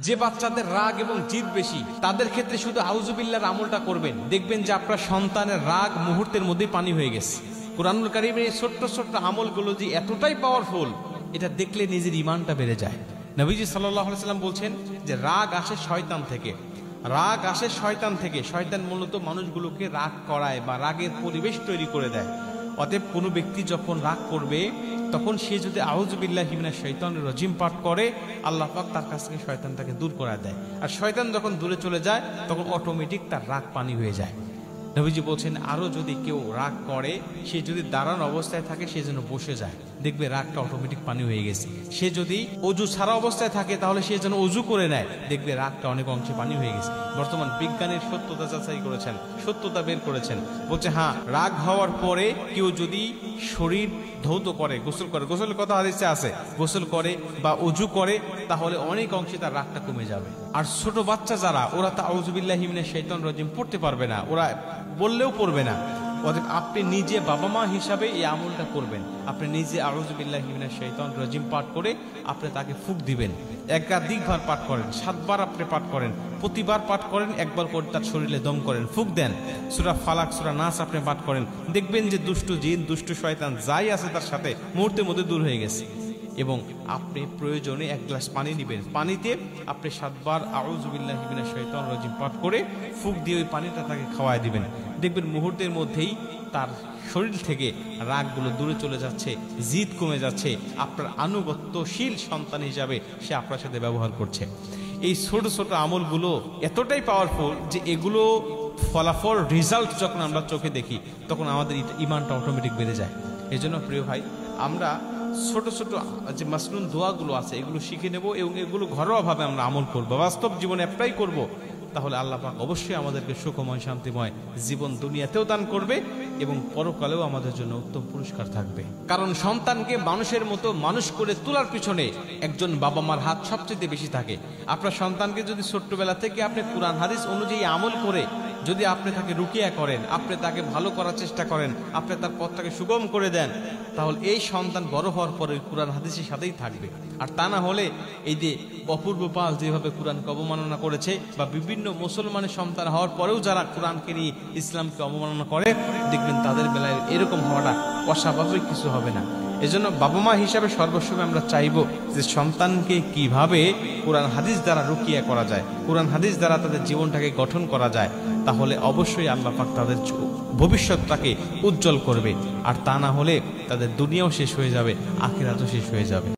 যে বাচ্চাদের রাগ এবং জিদ বেশি তাদের ক্ষেত্রে শুধু আউযুবিল্লাহর আমলটা করবেন, দেখবেন যে আপনার সন্তানের রাগ মুহূর্তের মধ্যেই পানি হয়ে গেছে। কুরআনুল কারীমের এই ছোট্ট ছোট্ট আমলগুলো যে এতটাই পাওয়ারফুল, এটা দেখলে নিজের ঈমানটা বেড়ে যায়। নবীজি সাল্লাল্লাহু আলাইহি ওয়াসাল্লাম বলছেন যে রাগ আসে শয়তান থেকে, রাগ আসে শয়তান থেকে। শয়তান মূলত মানুষগুলোকে রাগ করায় বা রাগের পরিবেশ তৈরি করে দেয়। অতএব কোনো ব্যক্তি যখন রাগ করবে তখন সে যদি আউযুবিল্লাহি মিনাশ শাইতানির রাজিম পাঠ করে, আল্লাহ পাক তার কাছ থেকে শয়তানটাকে দূর করে দেয়। আর শয়তান যখন দূরে চলে যায় তখন অটোমেটিক তার রাগ পানি হয়ে যায়। নবীজি বলছেন আরো যদি কেউ রাগ করে, সে যদি দাঁড়ানো অবস্থায় থাকে সে যেন বসে যায়, দেখবে রাগটা অটোমেটিক পানি হয়ে গেছে। সে যদি অজু ছাড়া অবস্থায় থাকে তাহলে সে যেন অজু করে নেয়, দেখবে রাগটা অনেক অংশে পানি হয়ে গেছে। বর্তমান বিজ্ঞানের সত্যতা যাচাই করেছেন, সত্যতা বের করেছেন। বলছে হ্যাঁ, রাগ হওয়ার পরে কেউ যদি শরীর ধৌত করে, গোসল করে, গোসলের কথা হাদিসে আছে, গোসল করে বা অজু করে তাহলে অনেক অংশে তার রাগটা কমে যাবে। আর ছোট বাচ্চা যারা, ওরা তা আউযুবিল্লাহি মিনাশ শাইতানির রাজিম পড়তে পারবে না, ওরা বললেও পড়বে না। অতএব আপনি নিজে বাবা মা হিসাবে এই আমলটা করবেন। আপনি নিজে আউযুবিল্লাহি মিনাশ শাইতানির রাজিম পাঠ করে আপনি তাকে ফুঁক দিবেন। একাধিকবার পাঠ করেন, 7 বার আপনি পাঠ করেন, প্রতিবার পাঠ করেন, একবার করে তার শরীরে দম করেন, ফুঁক দেন। সূরা ফালাক, সূরা নাস আপনি পাঠ করেন, দেখবেন যে দুষ্ট জিন, দুষ্ট শয়তান যাই আছে তার সাথে মুহূর্তের মধ্যে দূর হয়ে গেছে। এবং আপনি প্রয়োজনে 1 গ্লাস পানি নেবেন, পানিতে আপনি 7 বার আউযুবিল্লাহি মিনাশ শাইতানির রাজিম পাঠ করে ফুঁক দিয়ে ওই পানিটা তাকে খাওয়ায় দিবেন। দেখবেন মুহূর্তের মধ্যেই তার শরীর থেকে রাগগুলো দূরে চলে যাচ্ছে, জিদ কমে যাচ্ছে। আপনার আনুগত্যশীল সন্তান হিসাবে সে আপনার সাথে ব্যবহার করছে। এই ছোট ছোট আমলগুলো এতটাই পাওয়ারফুল যে এগুলো ফলাফল, রেজাল্ট যখন আমরা চোখে দেখি তখন আমাদের ঈমানটা অটোমেটিক বেড়ে যায়। এই জন্য প্রিয় ভাই, আমরা ছোট ছোট যে মাসনুন দোয়াগুলো আছে এগুলো শিখে নেব এবং এগুলো ঘরোয়াভাবে আমরা আমল করব, বাস্তব জীবনে অ্যাপ্লাই করব। তাহলে আল্লাহ পাক অবশ্যই আমাদেরকে সুখময়, শান্তিময় জীবন দুনিয়াতেও দান করবে এবং পরকালেও আমাদের জন্য উত্তম পুরস্কার থাকবে। কারণ সন্তানকে মানুষের মতো মানুষ করে তোলার পিছনে একজন বাবা মার হাত সবচেয়ে বেশি থাকে। আপনার সন্তানকে যদি ছোট্টবেলা থেকে আপনি কুরআন হাদিস অনুযায়ী আমল করে যদি আপনি তাকে রুকিয়া করেন, আপনি তাকে ভালো করার চেষ্টা করেন, আপনি তার পথটাকে সুগম করে দেন, তাহলে এই সন্তান বড় হওয়ার পরে কুরআন হাদিসের সাথেই থাকবে। আর তা না হলে এই যে অপূর্ব পাল যেভাবে কোরআনকে অবমাননা করেছে, বা বিভিন্ন মুসলমানের সন্তান হওয়ার পরেও যারা কোরআনকে নিয়ে ইসলামকে অবমাননা করে, দেখবেন তাদের বেলায় এরকম হওয়াটা অস্বাভাবিক কিছু হবে না। এজন্য বাবা মা হিসাবে সর্বসময় আমরা চাইব যে সন্তানকে কিভাবে কোরআন হাদিস দ্বারা রুকিয়া করা যায়, কোরআন হাদিস দ্বারা তাদের জীবনটাকে গঠন করা যায়। তাহলে অবশ্যই আল্লাহ পাক তাদের ভবিষ্যৎটাকে উজ্জ্বল করবে। আর তা না হলে তাদের দুনিয়াও শেষ হয়ে যাবে, আখিরাতও শেষ হয়ে যাবে।